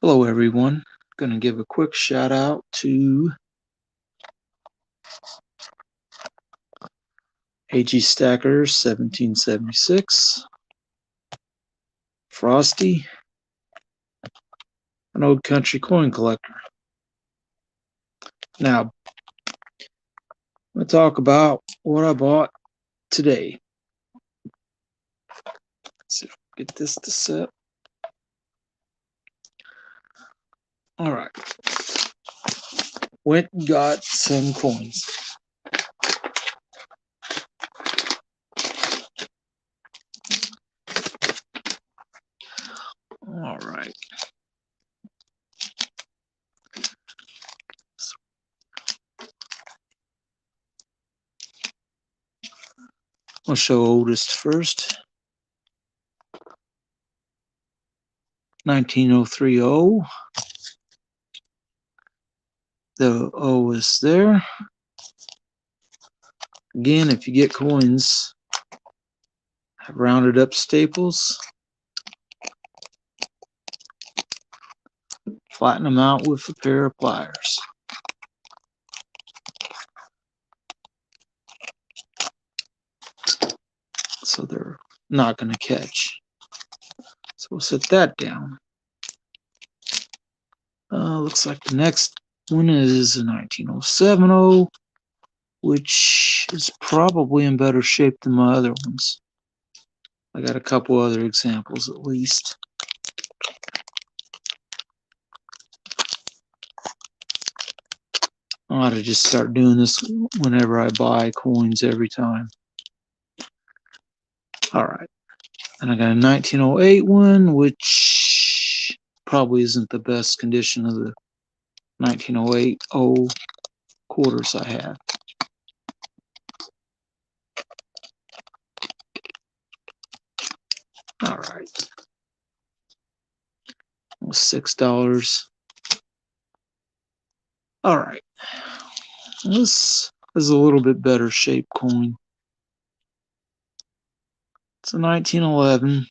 Hello everyone. Going to give a quick shout out to AG Stacker 1776, Frosty, an old country coin collector. Now, I'm going to talk about what I bought today. Let's see if I can get this to set. Alright. Went and got some coins. Alright. I'll show oldest first. 19030. The O is there. Again, if you get coins, have rounded up staples. Flatten them out with a pair of pliers. So they're not going to catch. So we'll set that down. Looks like the next one is a 19070, which is probably in better shape than my other ones. I got a couple other examples at least. I ought to just start doing this whenever I buy coins every time. Alright. And I got a 1908 one, which probably isn't the best condition of the 1908 quarters I have. Alright. $6. Alright. This is a little bit better shaped coin. It's a 1911.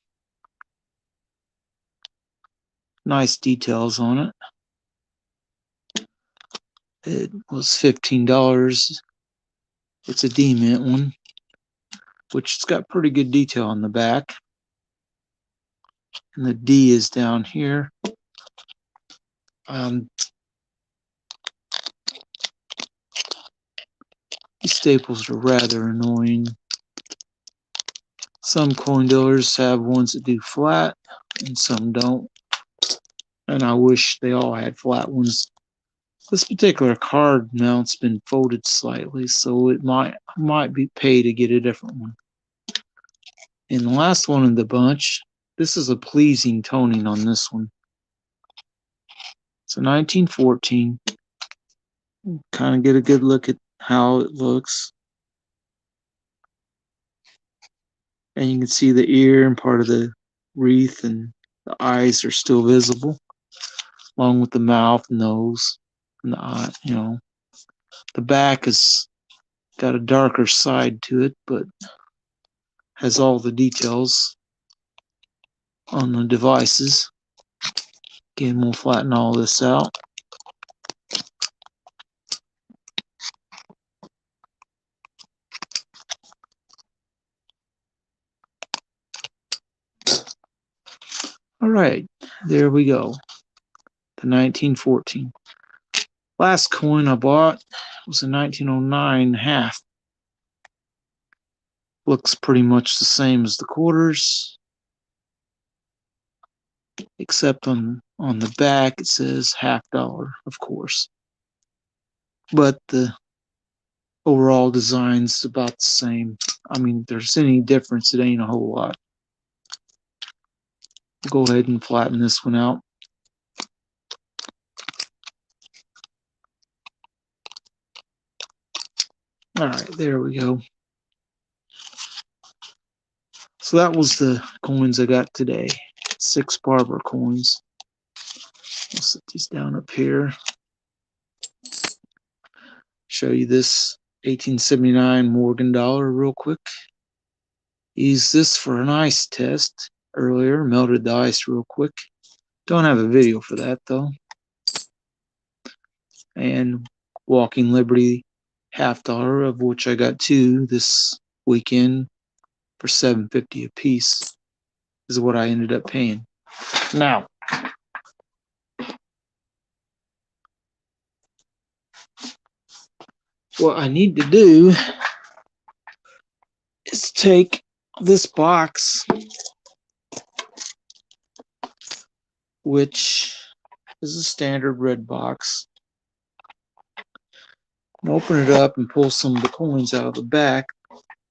Nice details on it. It was $15. It's a D-mint one, which it's got pretty good detail on the back. And the D is down here. These staples are rather annoying. Some coin dealers have ones that do flat, and some don't. And I wish they all had flat ones. This particular card mount's been folded slightly, so it might be pay to get a different one. And the last one in the bunch, this is a pleasing toning on this one. It's a 1914. Kind of get a good look at how it looks. And you can see the ear and part of the wreath, and the eyes are still visible, along with the mouth, nose, and the eye. The back has got a darker side to it, but has all the details on the devices. Again, we'll flatten all this out. All right, there we go. The 1914. Last coin I bought was a 1909 half. Looks pretty much the same as the quarters, except on the back it says $50, of course. But the overall design's about the same. I mean, if there's any difference, it ain't a whole lot. Go ahead and flatten this one out. Alright, there we go. So that was the coins I got today. 6 Barber coins. I'll set these down up here. Show you this 1879 Morgan dollar real quick. Used this for an ice test earlier. Melted the ice real quick. Don't have a video for that though. And Walking Liberty $50, of which I got 2 this weekend for $7.50 a piece, is what I ended up paying. Now, what I need to do is take this box, which is a standard red box, and open it up and pull some of the coins out of the back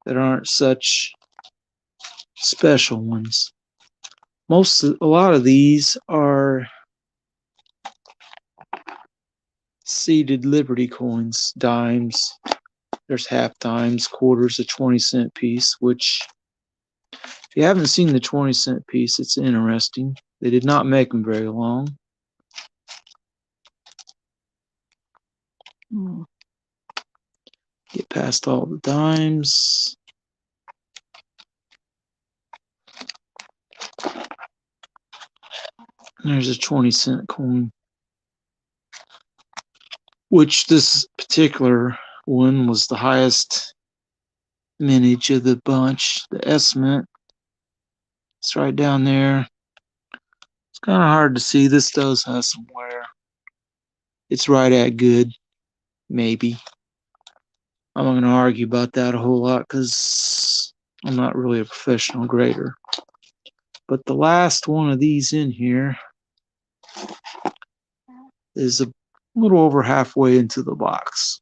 that aren't such special ones. A lot of these are seeded Liberty coins, dimes. There's half dimes, quarters, a 20-cent piece, which if you haven't seen the 20-cent piece, it's interesting. They did not make them very long. Get past all the dimes. There's a 20-cent coin, which this particular one was the highest mintage of the bunch. The S mint, it's right down there. It's kind of hard to see. This does have some wear. It's right at good, maybe. I'm not going to argue about that a whole lot because I'm not really a professional grader. But the last one of these in here is a little over halfway into the box.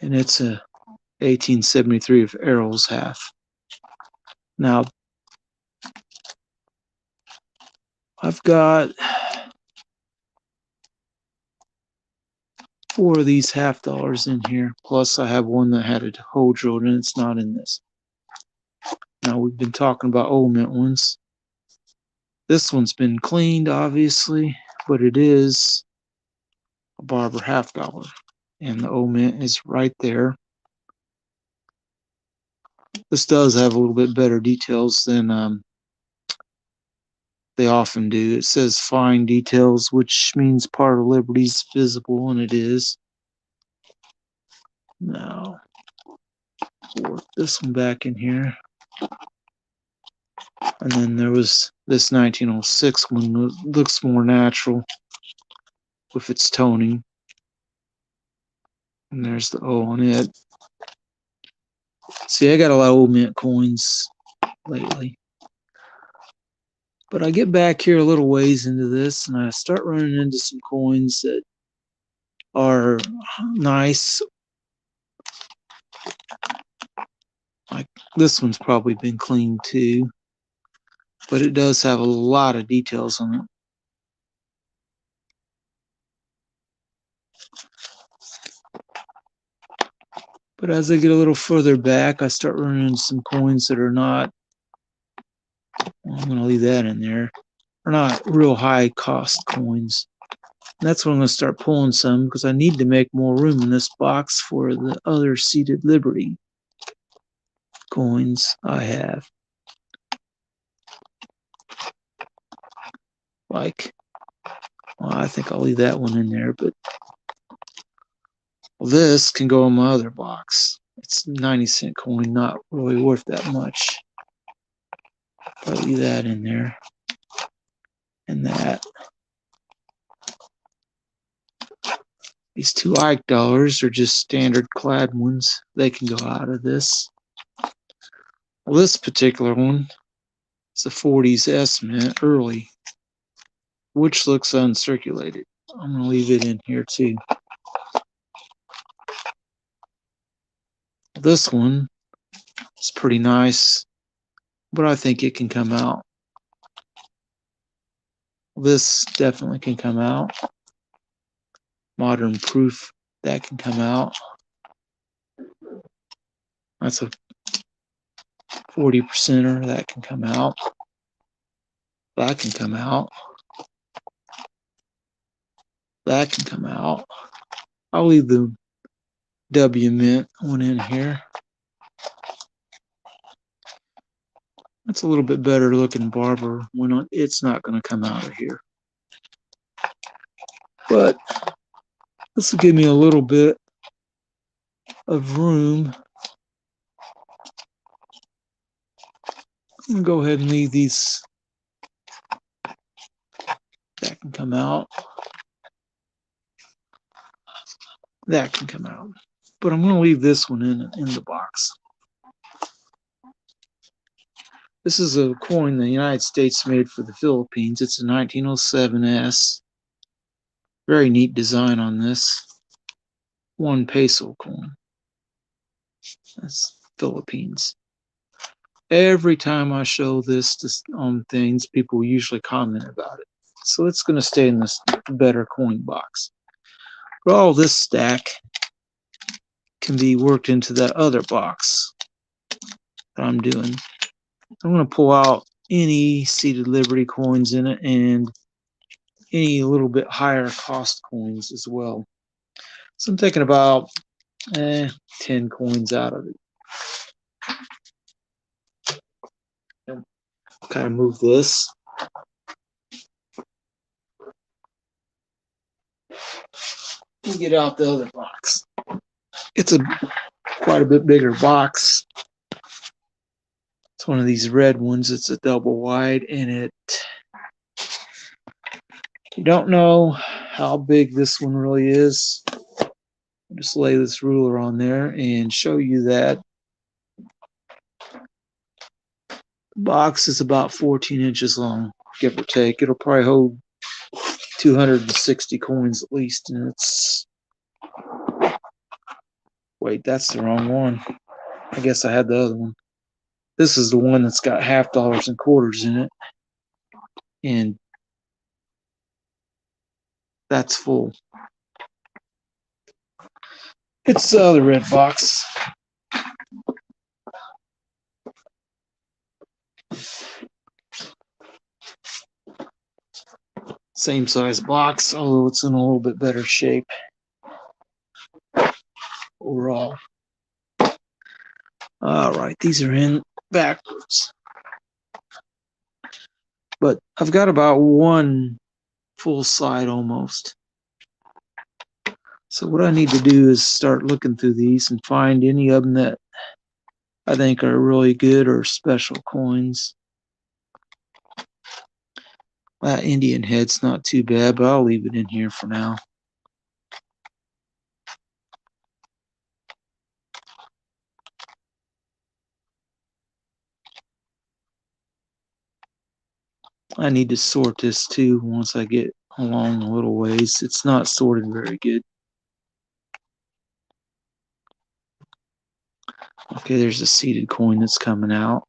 And it's a 1873 of Errol's half. Now, I've got 4 of these $50 in here. Plus, I have one that had a hole drilled in. It's not in this. Now, we've been talking about old mint ones. This one's been cleaned, obviously, but it is a Barber $50. And the old mint is right there. This does have a little bit better details than they often do. It says fine details, which means part of Liberty's visible, and it is. Now, work this one back in here. And then there was this 1906 one that looks more natural with its toning. And there's the O on it. See, I got a lot of old mint coins lately. But I get back here a little ways into this, and I start running into some coins that are nice. Like this one's probably been cleaned too, but it does have a lot of details on it. But as I get a little further back, I start running into some coins that are not, well, I'm going to leave that in there, are not real high cost coins. And that's when I'm going to start pulling some because I need to make more room in this box for the other seeded Liberty coins I have. Like, well, I think I'll leave that one in there, but this can go in my other box. It's a 90-cent coin, not really worth that much. I'll leave that in there. And that. These 2 Ike dollars are just standard clad ones. They can go out of this. Well, this particular one is a 40s S mint early, which looks uncirculated. I'm going to leave it in here too. This one is pretty nice, but I think it can come out. This definitely can come out. Modern proof, that can come out. That's a 40%er, that can come out. That can come out. That can come out. I'll leave the W mint one in here. That's a little bit better looking Barber when it's not going to come out of here. But this will give me a little bit of room. I'm going to go ahead and leave these. That can come out. That can come out. But I'm going to leave this one in the box. This is a coin the United States made for the Philippines. It's a 1907S. Very neat design on this. 1 peso coin. That's Philippines. Every time I show this on things, people usually comment about it. So it's going to stay in this better coin box. But all this stack can be worked into that other box that I'm doing. I'm going to pull out any Seated Liberty coins in it and any little bit higher cost coins as well. So I'm taking about 10 coins out of it. And kind of move this. And get out the other box. It's quite a bit bigger box. It's one of these red ones. It's a double wide, and you don't know how big this one really is. I'll just lay this ruler on there and show you that the box is about 14 inches long, give or take. It'll probably hold 260 coins at least, and it's... Wait, that's the wrong one. I guess I had the other one. This is the one that's got half dollars and quarters in it, and that's full. It's the other red box. Same size box, although it's in a little bit better shape overall. All right, these are in backwards. But I've got about one full side almost. So what I need to do is start looking through these and find any of them that I think are really good or special coins. That Indian head's not too bad, but I'll leave it in here for now. I need to sort this too once I get along a little ways. It's not sorted very good. Okay, there's a seated coin that's coming out.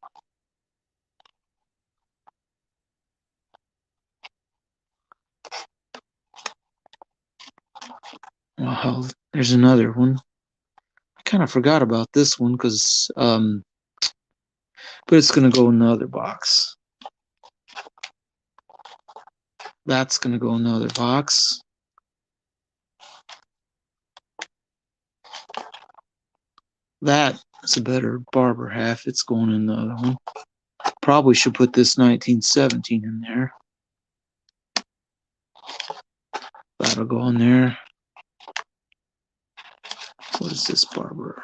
Wow, there's another one. I kind of forgot about this one because, but it's going to go in the other box. That's going to go in the other box. That is a better Barber half. It's going in the other one. Probably should put this 1917 in there. That'll go in there. What is this Barber?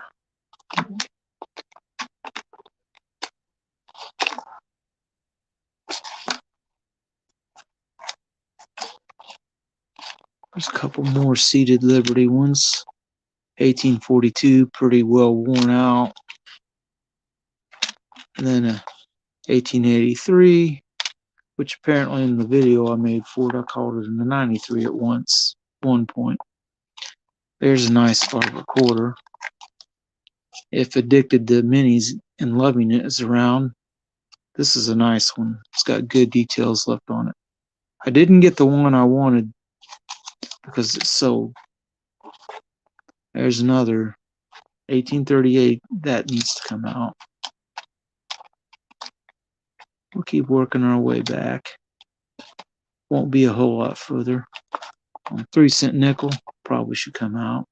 There's a couple more Seated Liberty ones. 1842, pretty well worn out. And then a 1883, which apparently in the video I made for it, I called it in the 93 at one point. There's a nice Barber quarter. If Addicted to Minis and Loving It is around, this is a nice one. It's got good details left on it. I didn't get the one I wanted because it's sold. There's another 1838 that needs to come out. We'll keep working our way back. Won't be a whole lot further. 3-cent nickel probably should come out.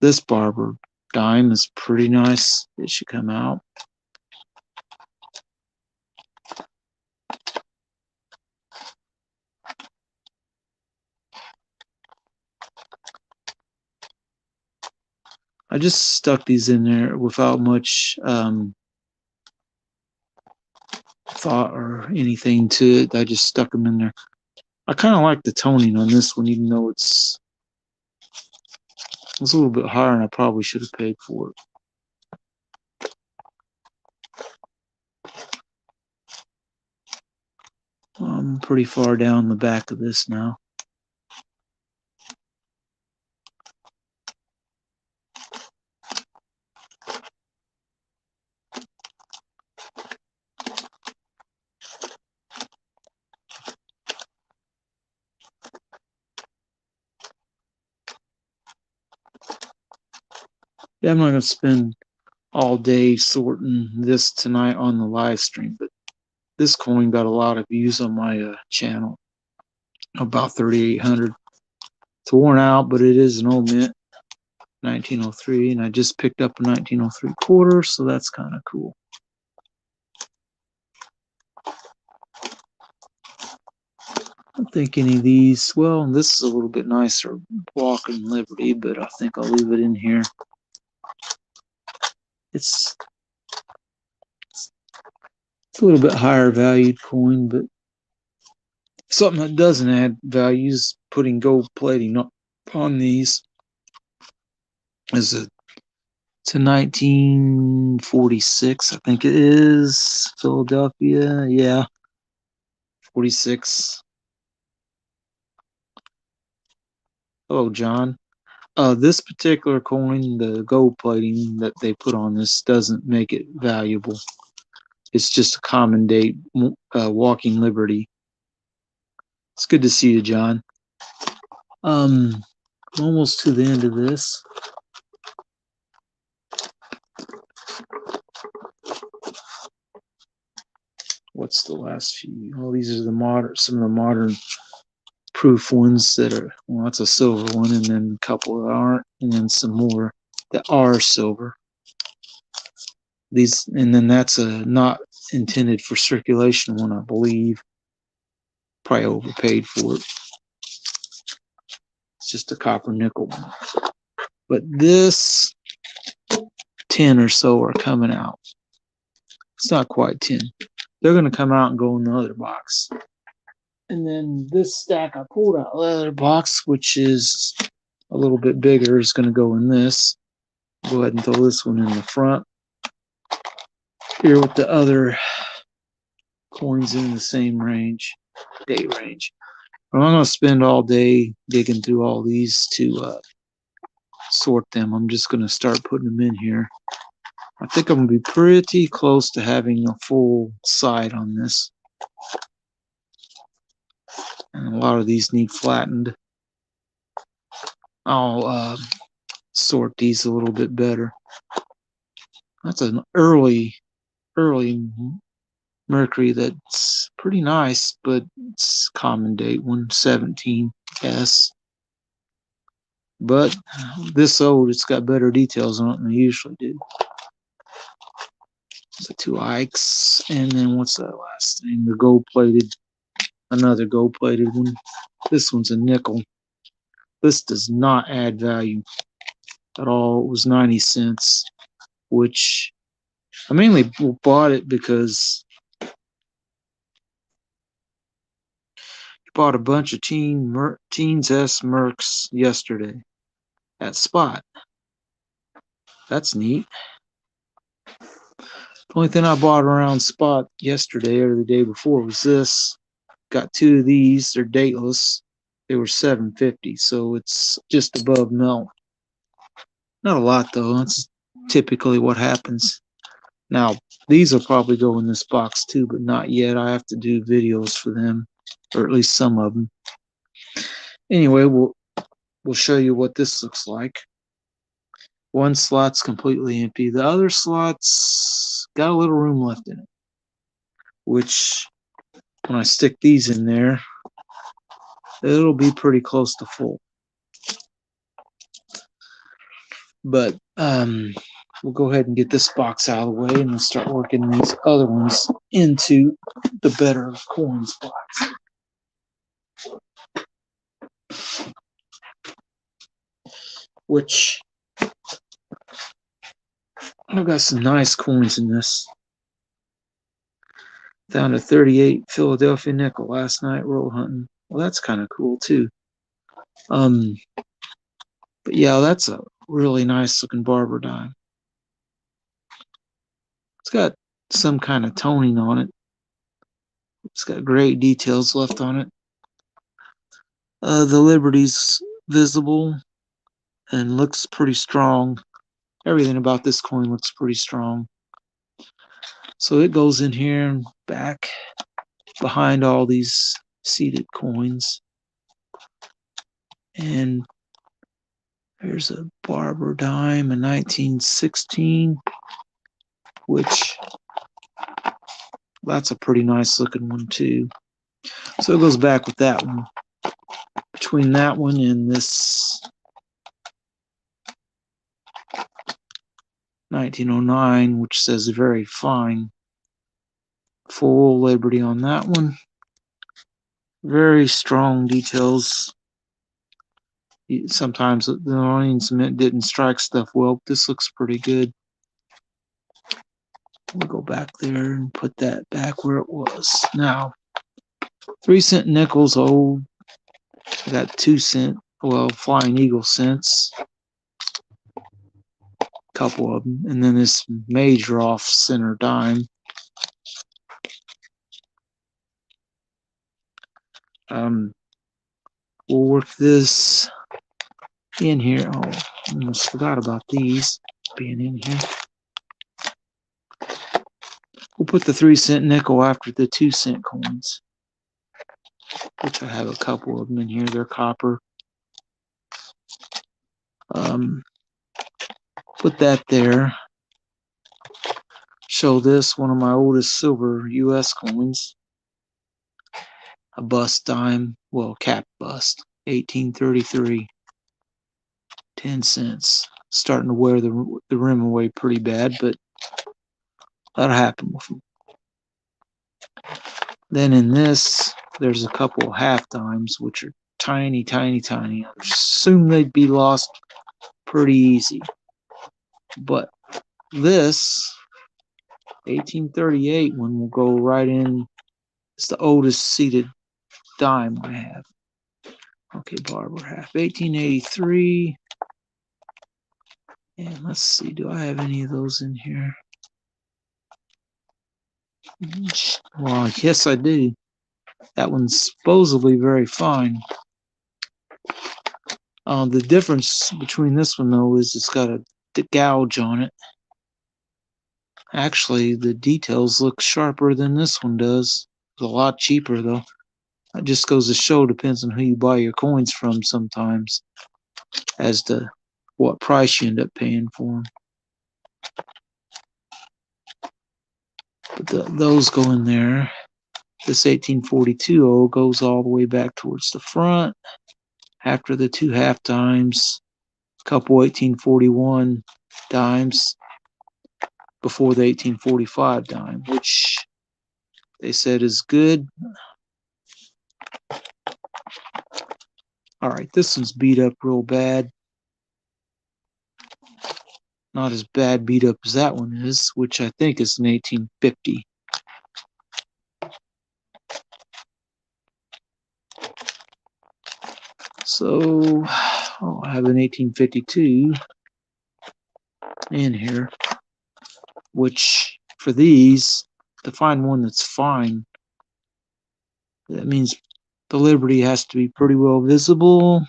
This Barber dime is pretty nice. It should come out. I just stuck these in there without much thought or anything to it. I just stuck them in there. I kind of like the toning on this one, even though it's a little bit higher, and I probably should have paid for it. I'm pretty far down the back of this now. Yeah, I'm not going to spend all day sorting this tonight on the live stream, but this coin got a lot of views on my channel, about 3,800. It's worn out, but it is an old mint, 1903, and I just picked up a 1903 quarter, so that's kind of cool. I don't think any of these, well, this is a little bit nicer, Walking Liberty, but I think I'll leave it in here. It's a little bit higher valued coin, but something that doesn't add value is putting gold plating on these. It's a 1946, I think it is, Philadelphia. Yeah, 46. Hello, John. This particular coin, the gold plating that they put on this doesn't make it valuable. It's just a common date, Walking Liberty. It's good to see you, John. I'm almost to the end of this. What's the last few? Oh, these are some of the modern proof ones that are, well, that's a silver one, and then a couple that aren't, and then some more that are silver. These, and then that's a not intended for circulation one, I believe. Probably overpaid for it. It's just a copper nickel one. But this 10 or so are coming out. It's not quite 10. They're going to come out and go in the other box. And then this stack I pulled out of the other box, which is a little bit bigger, is going to go in this. Go ahead and throw this one in the front. Here with the other coins in the same range, day range. I'm not going to spend all day digging through all these to sort them. I'm just going to start putting them in here. I think I'm going to be pretty close to having a full side on this. And a lot of these need flattened. I'll sort these a little bit better. That's an early Mercury that's pretty nice, but it's common date 117S. But this old, it's got better details on it than they usually do. So 2 Ikes, and then what's that last thing? The gold plated, another gold plated one. This one's a nickel. This does not add value at all. It was 90 cents, which I mainly bought it because I bought a bunch of Teens S Mercs yesterday at Spot. That's neat. The only thing I bought around Spot yesterday or the day before was this. Got 2 of these. They're dateless. They were $7.50, so it's just above melt. Not a lot though. That's typically what happens. Now these will probably go in this box too, but not yet. I have to do videos for them, or at least some of them. Anyway, we'll show you what this looks like. One slot's completely empty. The other slot's got a little room left in it, which when I stick these in there, it'll be pretty close to full. But we'll go ahead and get this box out of the way, and we'll start working these other ones into the better coins box. Which I've got some nice coins in this. Found a 38 Philadelphia nickel last night roll hunting. Well, that's kind of cool too. Um, but yeah, that's a really nice looking Barber dime. It's got some kind of toning on it. It's got great details left on it. The Liberty's visible and looks pretty strong. Everything about this coin looks pretty strong. So it goes in here and back behind all these seated coins. And there's a Barber dime in 1916, which that's a pretty nice looking one too. So it goes back with that one. Between that one and this 1909, which says very fine, full Liberty on that one. Very strong details. Sometimes the Marine cement didn't strike stuff well, but this looks pretty good. We'll go back there and put that back where it was. Now, 3-cent nickels old. I got 2-cent, well, Flying Eagle cents. Couple of them. And then this major off center dime. We'll work this in here. Oh, I almost forgot about these being in here. We'll put the 3-cent nickel after the 2-cent coins, which I have a couple of them in here. They're copper. Put that there. Show this, one of my oldest silver U.S. coins. A bust dime, well, cap bust, 1833, 10 cents. Starting to wear the rim away pretty bad, but that'll happen with them. Then in this, there's a couple half dimes, which are tiny, tiny, tiny. I assume they'd be lost pretty easy. But this 1838 one will go right in. It's the oldest seated dime I have. Okay, Barber half. 1883. And let's see, do I have any of those in here? Well, yes, I do. That one's supposedly very fine. The difference between this one, though, is it's got a gouge on it. Actually, the details look sharper than this one does. It's a lot cheaper, though. That just goes to show, depends on who you buy your coins from sometimes, as to what price you end up paying for them. But those go in there. This 1842 goes all the way back towards the front. After the 2 half dimes, a couple 1841 dimes before the 1845 dime, which they said is good. All right, this one's beat up real bad. Not as bad beat up as that one is, which I think is an 1850. So, I have an 1852 in here, which for these, to find one that's fine, that means the Liberty has to be pretty well visible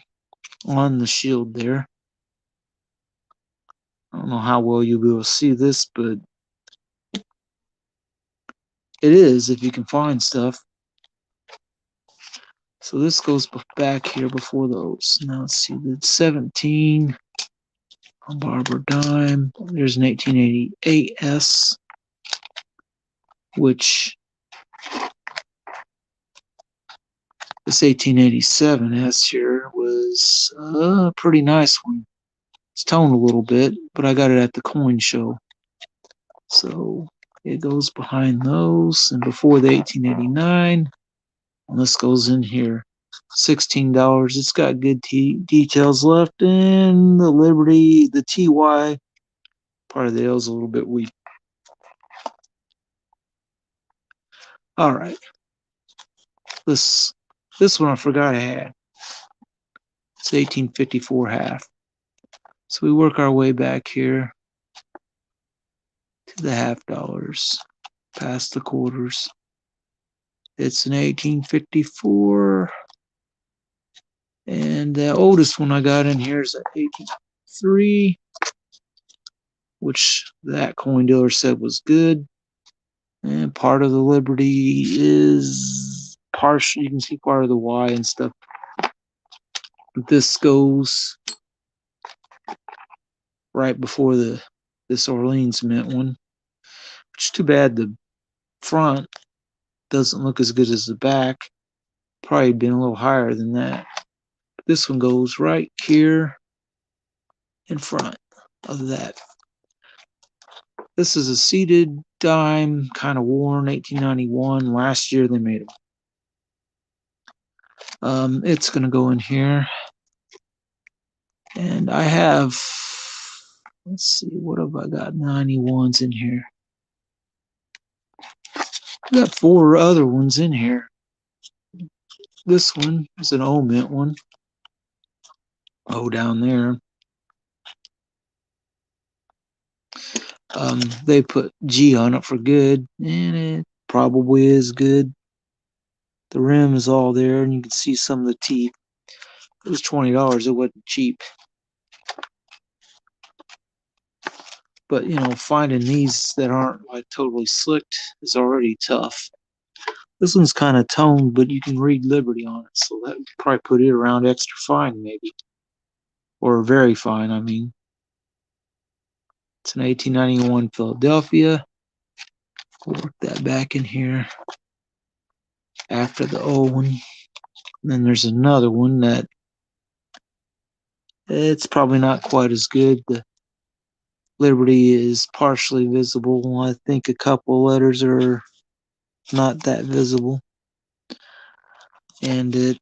on the shield there. I don't know how well you'll be able to see this, but it is if you can find stuff. So this goes back here before those. Now let's see, the 17 Barber dime. There's an 1888 S, which this 1887 S here was a pretty nice one. It's toned a little bit, but I got it at the coin show. So it goes behind those, and before the 1889, and this goes in here. $16. It's got good details left, and the Liberty, the TY Part of the L's a little bit weak. All right. This one I forgot I had. It's 1854 half. So we work our way back here to the half dollars, past the quarters. It's an 1854. And the oldest one I got in here is an 1853, which that coin dealer said was good. And part of the Liberty is partial. You can see part of the Y and stuff. But this goes right before this Orleans Mint one. It's too bad the front doesn't look as good as the back. Probably been a little higher than that. But this one goes right here in front of that. This is a seated dime, kind of worn, 1891. Last year they made them. It's going to go in here. And I have, let's see, what have I got? 91s in here. I got 4 other ones in here. This one is an O Mint one. O down there. They put G on it for good, and it probably is good. The rim is all there, and you can see some of the teeth. It was $20. It wasn't cheap. But, you know, finding these that aren't like totally slicked is already tough. This one's kind of toned, but you can read Liberty on it, so that would probably put it around extra fine, maybe. Or very fine, I mean. It's an 1891 Philadelphia. We'll work that back in here after the old one. And then there's another one that it's probably not quite as good. The Liberty is partially visible. I think a couple letters are not that visible. And the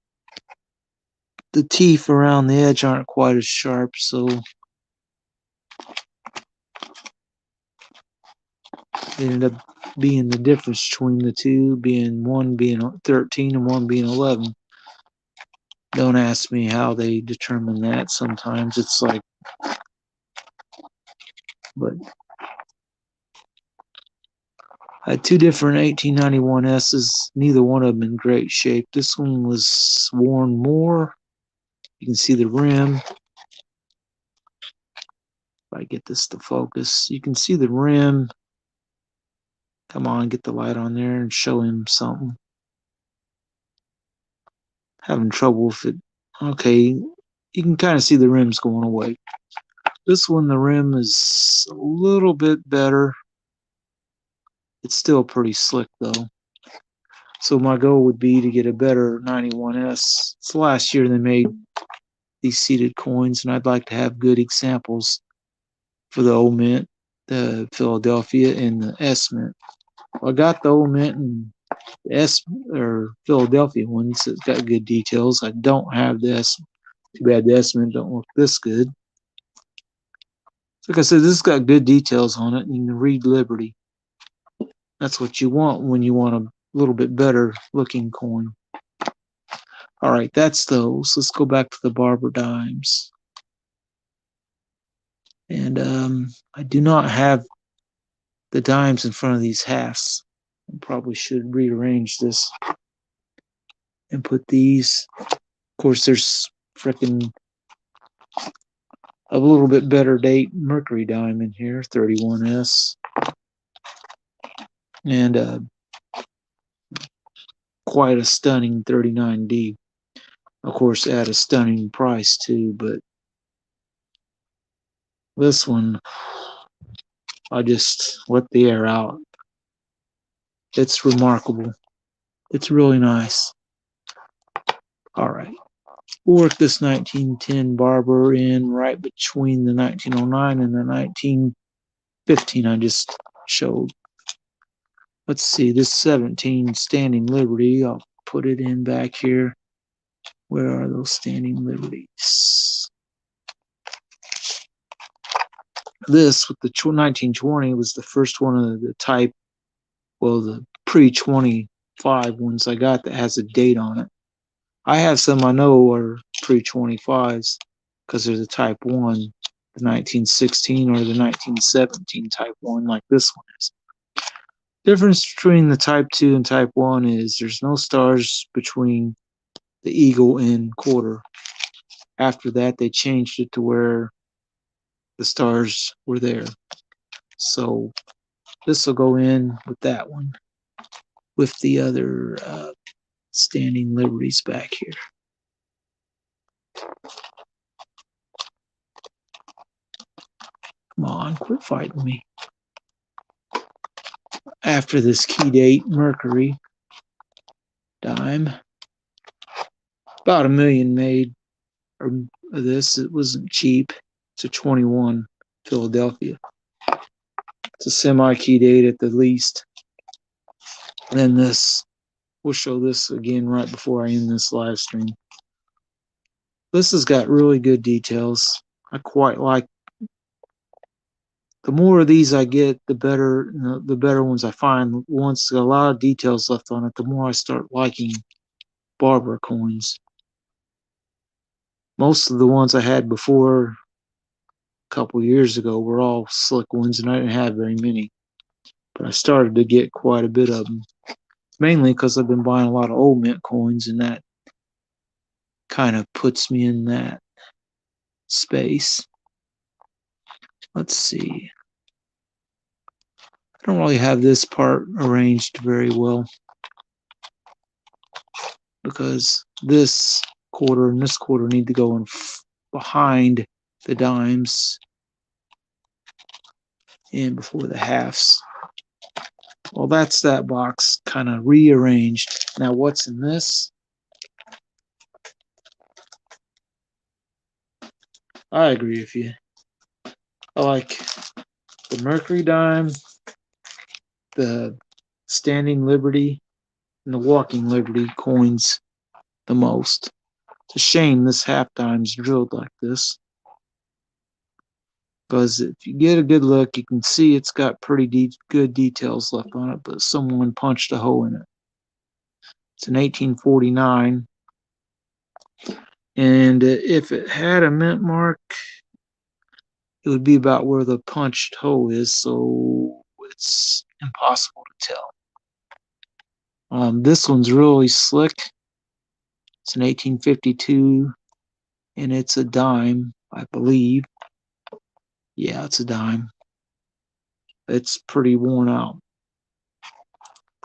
teeth around the edge aren't quite as sharp, so it ended up being the difference between the two, being one being 13 and one being 11. Don't ask me how they determine that. Sometimes it's like, but I had 2 different 1891 S's, neither one of them in great shape. This one was worn more. You can see the rim. If I get this to focus, you can see the rim. Come on, get the light on there and show him something. Having trouble with it. Okay, you can kind of see the rims going away. This one, the rim is a little bit better. It's still pretty slick though. So my goal would be to get a better 91S. It's the last year they made these seated coins, and I'd like to have good examples for the old mint, the Philadelphia, and the S mint. Well, I got the old mint and the S or Philadelphia ones that's got good details. I don't have the S. Too bad the S mint don't look this good. Like I said, this has got good details on it, and you can read Liberty. That's what you want when you want a little bit better looking coin. All right, that's those. Let's go back to the Barber dimes. And I do not have the dimes in front of these halves. I probably should rearrange this and put these. Of course, there's frickin' a little bit better date Mercury dime in here, 31S. And quite a stunning 39D. Of course, at a stunning price too, but this one, I just let the air out. It's remarkable. It's really nice. All right. We'll work this 1910 Barber in right between the 1909 and the 1915 I just showed. Let's see, this 17 Standing Liberty, I'll put it in back here. Where are those Standing Liberties? This with the 1920 was the first one of the type, well, the pre-25 ones I got that has a date on it. I have some I know are pre-25s because they're the type 1, the 1916 or the 1917 type 1 like this one is. Difference between the type 2 and type 1 is there's no stars between the eagle and quarter. After that, they changed it to where the stars were there. So this will go in with that one, with the other standing liberties back here. Come on, quit fighting me. After this key date, Mercury dime, about 1,000,000 made of this. It wasn't cheap. It's a 21 Philadelphia. It's a semi-key date at the least. And then this, we'll show this again right before I end this live stream. This has got really good details. I quite like. The more of these I get, the better. The better ones I find. Once got a lot of details left on it, the more I start liking Barber coins. Most of the ones I had before, a couple years ago, were all slick ones, and I didn't have very many. But I started to get quite a bit of them, mainly because I've been buying a lot of old mint coins, and that kind of puts me in that space. Let's see. I don't really have this part arranged very well because this quarter and this quarter need to go in behind the dimes and before the halves. Well, that's that box kind of rearranged. Now, what's in this? I agree with you. I like the Mercury dime, the Standing Liberty, and the Walking Liberty coins the most. It's a shame this half dime's drilled like this, because if you get a good look, you can see it's got pretty good details left on it, but someone punched a hole in it. It's an 1849, and if it had a mint mark, it would be about where the punched hole is, so it's impossible to tell. This one's really slick. It's an 1852, and it's a dime, I believe. Yeah, it's a dime. It's pretty worn out.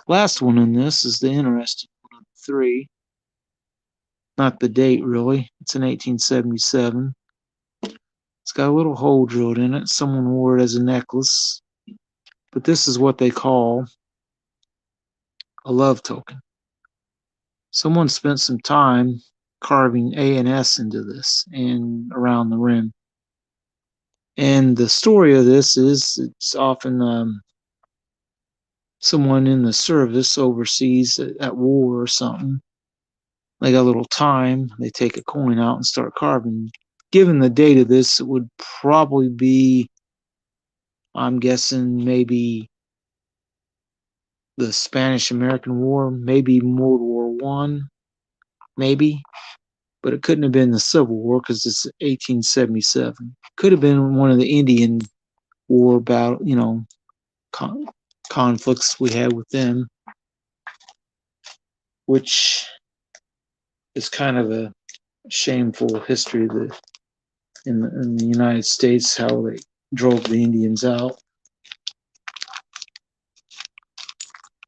Last one in this is the interesting one of the three. Not the date, really. It's an 1877. It's got a little hole drilled in it. Someone wore it as a necklace. But this is what they call a love token. Someone spent some time carving A and S into this and around the rim. And the story of this is it's often someone in the service overseas at war or something. They got a little time. They take a coin out and start carving. Given the date of this, it would probably be, I'm guessing, maybe the Spanish-American War, maybe World War One, maybe. But it couldn't have been the Civil War because it's 1877. Could have been one of the Indian War battle, conflicts we had with them, which is kind of a shameful history that in the United States, how they drove the Indians out.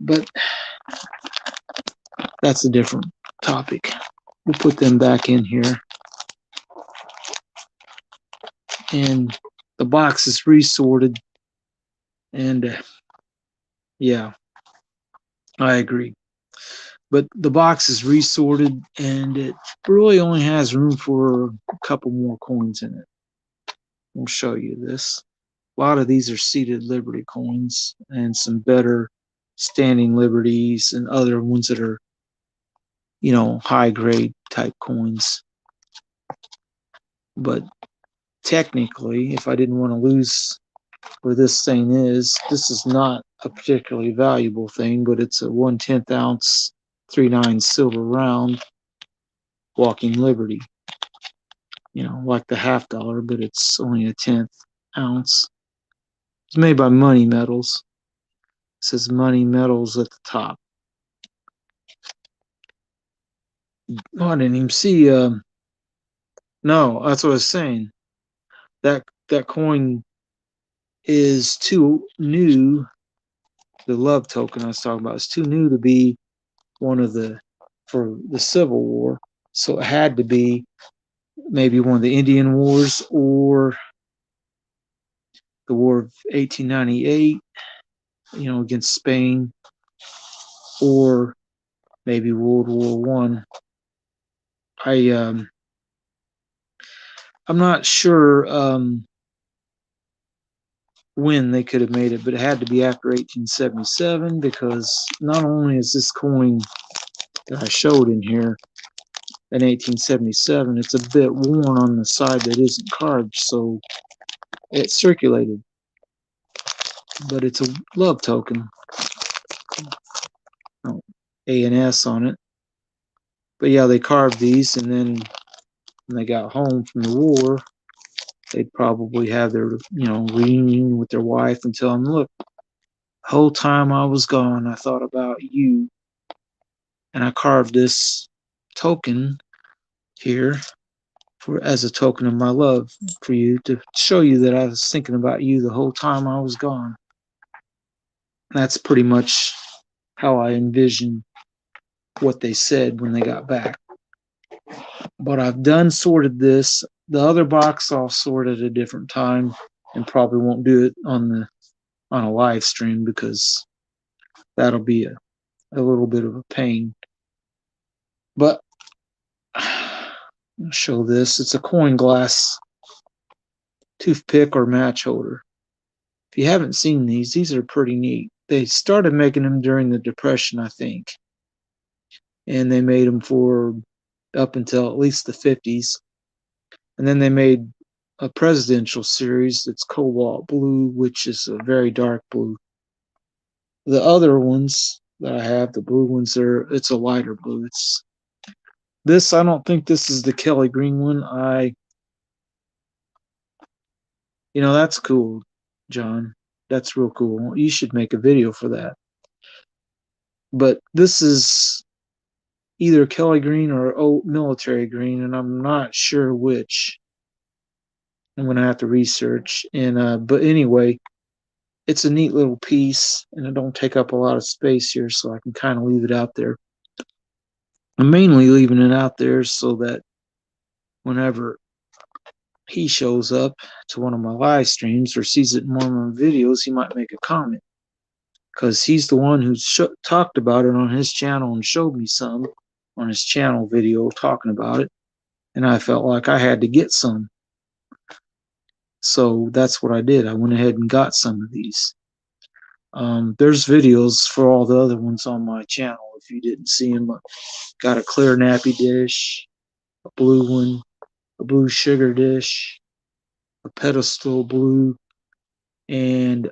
But that's a different topic. We'll put them back in here. And the box is resorted. And yeah, I agree. But the box is resorted, and it really only has room for a couple more coins in it. We'll show you this. A lot of these are seated Liberty coins and some better Standing Liberties and other ones that are, high grade type coins. But technically, if I didn't want to lose where this thing is, this is not a particularly valuable thing, but it's a 1/10 ounce 3/9 silver round Walking Liberty. You know, like the $1/2, but it's only a 1/10 ounce. It's made by Money Metals. It says Money Metals at the top. Oh, I didn't even see. No, that's what I was saying. That coin is too new. The love token I was talking about is too new to be one of the for the Civil War. So it had to be maybe one of the Indian Wars or the War of 1898, you know, against Spain, or maybe World War One. I'm not sure when they could have made it, but it had to be after 1877 because not only is this coin that I showed in here in 1877, it's a bit worn on the side that isn't carved, so it circulated. But it's a love token, oh, A and S on it. But yeah, they carved these, and then when they got home from the war, they'd probably have their, you know, reunion with their wife and tell them, look, the whole time I was gone, I thought about you, and I carved this token here for as a token of my love for you, to show you that I was thinking about you the whole time I was gone. That's pretty much how I envision what they said when they got back. But I've done sorted this. The other box I'll sort at a different time, and probably won't do it on a live stream because that'll be a little bit of a pain. But I'll show this. It's a coin glass toothpick or match holder. If you haven't seen these are pretty neat. They started making them during the Depression, I think, and they made them for up until at least the 50s. And then they made a presidential series that's cobalt blue, which is a very dark blue. The other ones that I have, the blue ones, it's a lighter blue. It's this. I don't think this is the Kelly Green one. That's cool, John. That's real cool. You should make a video for that. But this is either Kelly Green or military green, and I'm not sure which. I'm gonna have to research. And but anyway, it's a neat little piece, and it don't take up a lot of space here, so I can kind of leave it out there. I'm mainly leaving it out there so that whenever he shows up to one of my live streams or sees it in one of my videos, he might make a comment, because he's the one who talked about it on his channel and showed me some on his channel video talking about it, and I felt like I had to get some. So that's what I did. I went ahead and got some of these. There's videos for all the other ones on my channel if you didn't see them. Got a clear nappy dish, a blue one, a blue sugar dish, a pedestal blue, and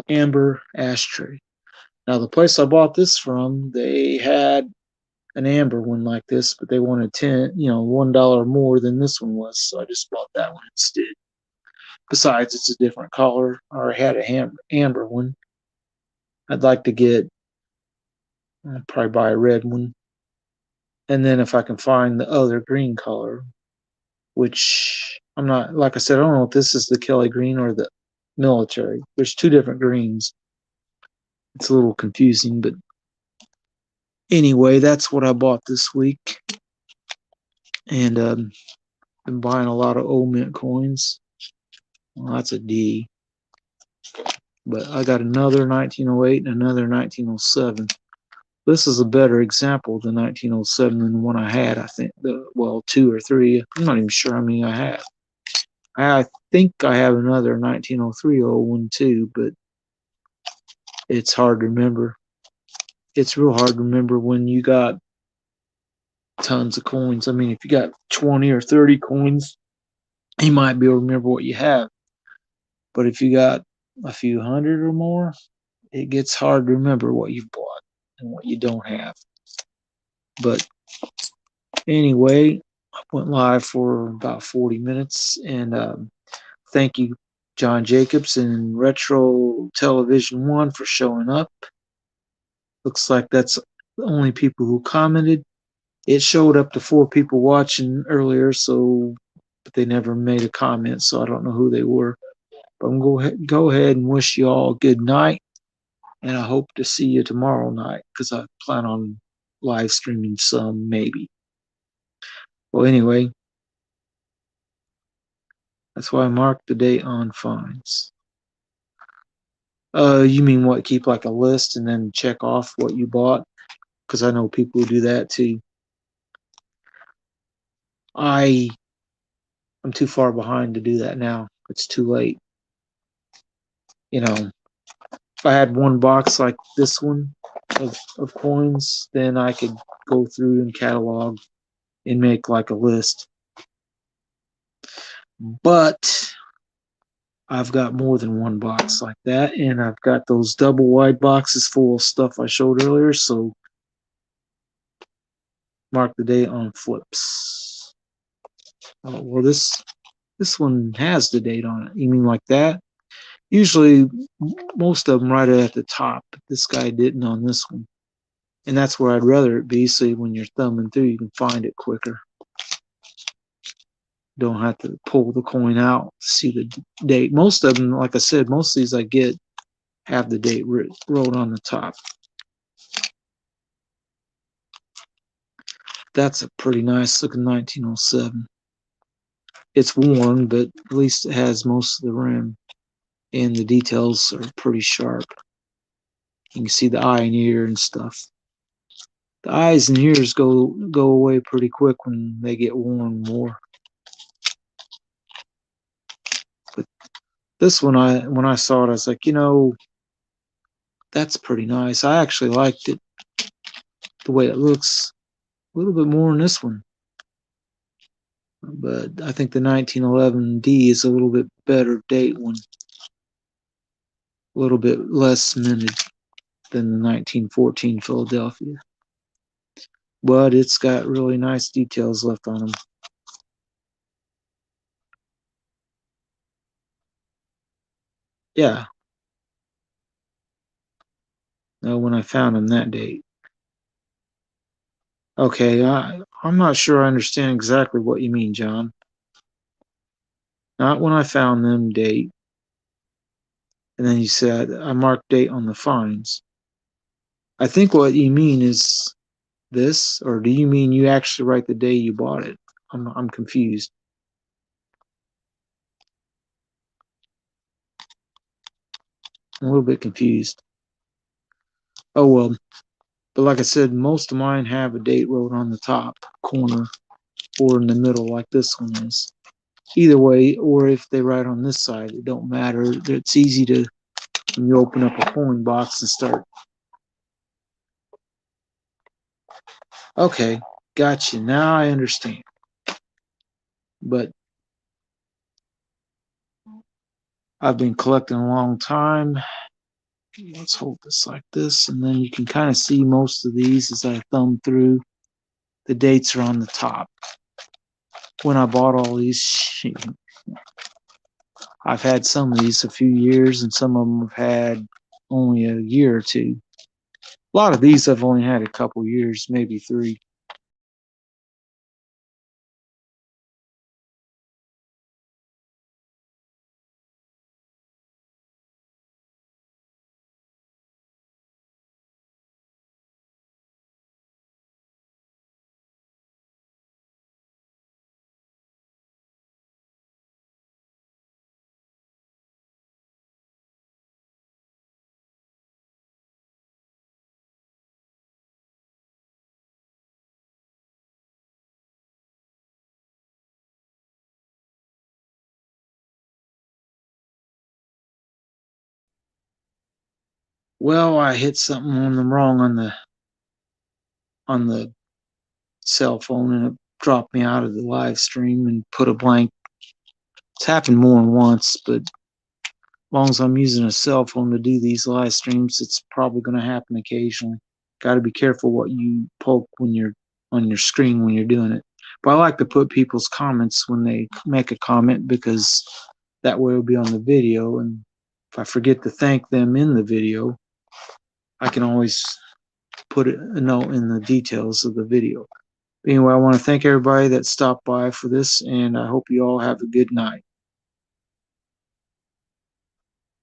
amber ashtray. Now the place I bought this from, they had an amber one like this, but they wanted $1 more than this one was, so I just bought that one instead. Besides, it's a different color. I already had a amber one. I'd like to probably buy a red one. And then if I can find the other green color, which I'm not, like I said, I don't know if this is the Kelly green or the military. There's two different greens. It's a little confusing, but anyway, that's what I bought this week. And been buying a lot of old mint coins. Well, that's a D. But I got another 1908 and another 1907. This is a better example of the 1907 than the one I had, I think. Two or three. I'm not even sure how many I have. I think I have another 1903 old one too, but it's hard to remember. It's real hard to remember when you got tons of coins. I mean, if you got 20 or 30 coins, you might be able to remember what you have. But if you got a few hundred or more, it gets hard to remember what you've bought and what you don't have. But anyway, I went live for about 40 minutes, and thank you, John Jacobs and Retro Television One, for showing up. Looks like that's the only people who commented. It showed up to 4 people watching earlier, so but they never made a comment, so I don't know who they were. But I'm going to go ahead and wish you all a good night, and I hope to see you tomorrow night because I plan on live streaming some, maybe. Well, anyway, that's why I marked the date on fines. You mean what? Keep like a list and then check off what you bought? Because I know people who do that too. I I'm too far behind to do that now. It's too late. You know, if I had one box like this one of coins, then I could go through and catalog and make like a list. But I've got more than one box like that, and I've got those double wide boxes full of stuff I showed earlier. So mark the date on flips. Oh, well, this one has the date on it. You mean like that? Usually, most of them right at the top. But this guy didn't on this one, and that's where I'd rather it be. So when you're thumbing through, you can find it quicker. Don't have to pull the coin out to see the date. Most of them, like I said, most of these I get have the date wrote on the top. That's a pretty nice looking 1907. It's worn, but at least it has most of the rim, and the details are pretty sharp. You can see the eye and ear and stuff. The eyes and ears go away pretty quick when they get worn more. But this one, when I saw it, I was like, that's pretty nice. I actually liked it, the way it looks, a little bit more than this one. But I think the 1911D is a little bit better date one, a little bit less minted than the 1914 Philadelphia. But it's got really nice details left on them. Yeah. No, when I found them that date. Okay, I'm not sure I understand exactly what you mean, John. Not when I found them date. And then you said I marked date on the fines. I think what you mean is this, or do you mean you actually write the day you bought it? I'm confused. I'm a little bit confused. Oh well, but like I said, most of mine have a date wrote on the top corner or in the middle, like this one is. Either way, or if they write on this side, it don't matter. It's easy to when you open up a coin box and start. Okay, gotcha. Now I understand. But I've been collecting a long time. Let's hold this like this, and then you can kind of see most of these as I thumb through. The dates are on the top. When I bought all these, I've had some of these a few years, and some of them have had only a year or two. A lot of these I've only had a couple years, maybe 3. Well, I hit something on them wrong on the cell phone, and it dropped me out of the live stream and put a blank It's happened more than once, but as long as I'm using a cell phone to do these live streams, it's probably going to happen occasionally. Got to be careful what you poke when you're on your screen when you're doing it. But I like to put people's comments when they make a comment because that way it'll be on the video. And if I forget to thank them in the video, I can always put a note in the details of the video. Anyway, I want to thank everybody that stopped by for this, and I hope you all have a good night.